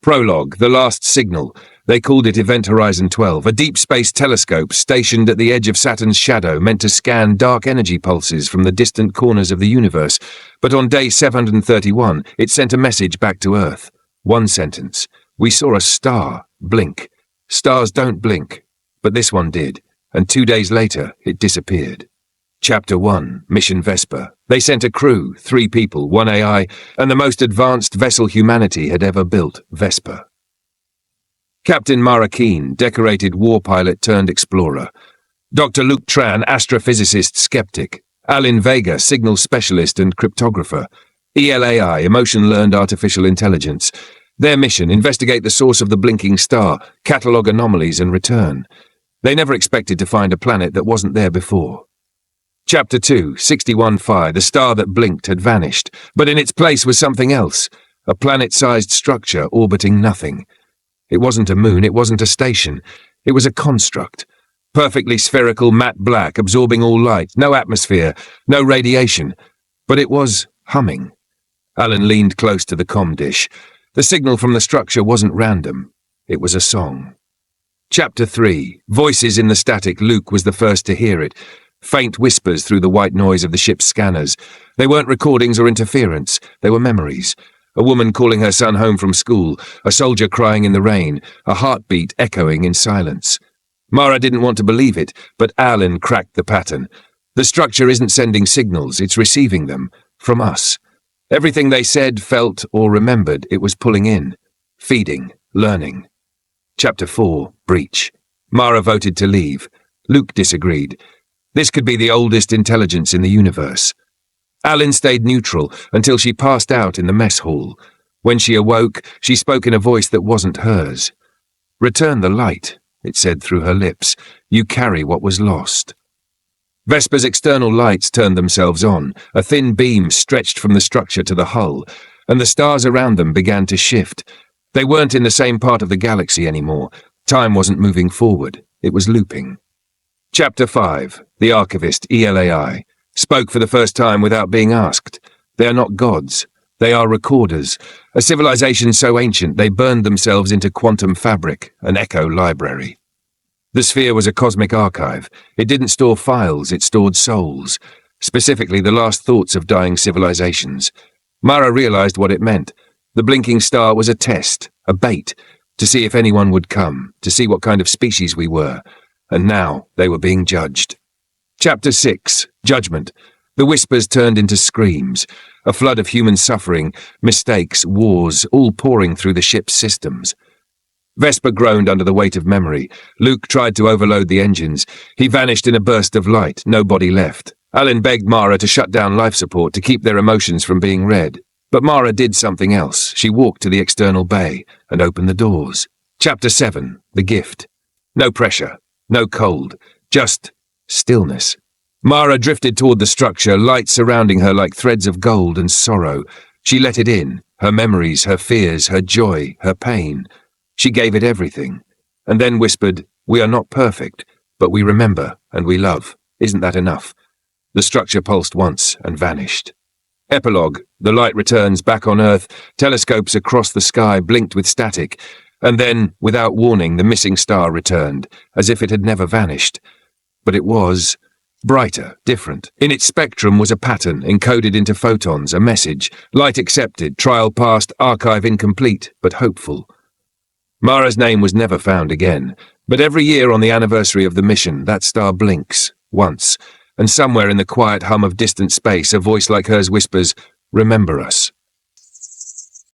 Prologue, the last signal. They called it Event Horizon 12, a deep space telescope stationed at the edge of Saturn's shadow meant to scan dark energy pulses from the distant corners of the universe. But on day 731, it sent a message back to Earth. One sentence. We saw a star blink. Stars don't blink, but this one did, and 2 days later, it disappeared. Chapter 1, Mission Vesper. They sent a crew, 3 people, 1 AI, and the most advanced vessel humanity had ever built, Vesper. Captain Mara Keen, decorated war pilot turned explorer. Dr. Luke Tran, astrophysicist skeptic. Alin Vega, signal specialist and cryptographer. ELAI, emotion-learned artificial intelligence. Their mission, investigate the source of the blinking star, catalogue anomalies and return. They never expected to find a planet that wasn't there before. Chapter 2, 61 Phi, the star that blinked had vanished, but in its place was something else, a planet-sized structure orbiting nothing. It wasn't a moon, it wasn't a station, it was a construct. Perfectly spherical, matte black, absorbing all light, no atmosphere, no radiation. But it was humming. Alan leaned close to the comm dish. The signal from the structure wasn't random. It was a song. Chapter 3, voices in the static. Luke was the first to hear it. Faint whispers through the white noise of the ship's scanners. They weren't recordings or interference. They were memories. A woman calling her son home from school, a soldier crying in the rain, a heartbeat echoing in silence. Mara didn't want to believe it, but Alan cracked the pattern. The structure isn't sending signals, it's receiving them. From us. Everything they said, felt, or remembered, it was pulling in. Feeding. Learning. Chapter 4, Breach. Mara voted to leave. Luke disagreed. This could be the oldest intelligence in the universe. Alan stayed neutral until she passed out in the mess hall. When she awoke, she spoke in a voice that wasn't hers. "Return the light," it said through her lips. "You carry what was lost." Vesper's external lights turned themselves on. A thin beam stretched from the structure to the hull, and the stars around them began to shift. They weren't in the same part of the galaxy anymore. Time wasn't moving forward. It was looping. Chapter 5, the archivist, ELAI, spoke for the first time without being asked. They are not gods. They are recorders, a civilization so ancient they burned themselves into quantum fabric, an echo library. The sphere was a cosmic archive. It didn't store files, it stored souls, specifically the last thoughts of dying civilizations. Mara realized what it meant. The blinking star was a test, a bait, to see if anyone would come, to see what kind of species we were. And now they were being judged. Chapter 6, Judgment. The whispers turned into screams, a flood of human suffering, mistakes, wars, all pouring through the ship's systems. Vesper groaned under the weight of memory. Luke tried to overload the engines. He vanished in a burst of light, no body left. Alan begged Mara to shut down life support to keep their emotions from being read. But Mara did something else. She walked to the external bay and opened the doors. Chapter 7, The Gift. No pressure. No cold, just stillness. Mara drifted toward the structure, light surrounding her like threads of gold and sorrow. She let it in, her memories, her fears, her joy, her pain. She gave it everything, and then whispered, "We are not perfect, but we remember and we love. Isn't that enough?" The structure pulsed once and vanished. Epilogue. The light returns back on Earth. Telescopes across the sky blinked with static. And then, without warning, the missing star returned, as if it had never vanished. But it was brighter, different. In its spectrum was a pattern, encoded into photons, a message. Light accepted, trial passed, archive incomplete, but hopeful. Mara's name was never found again, but every year on the anniversary of the mission, that star blinks, once, and somewhere in the quiet hum of distant space, a voice like hers whispers, "Remember us."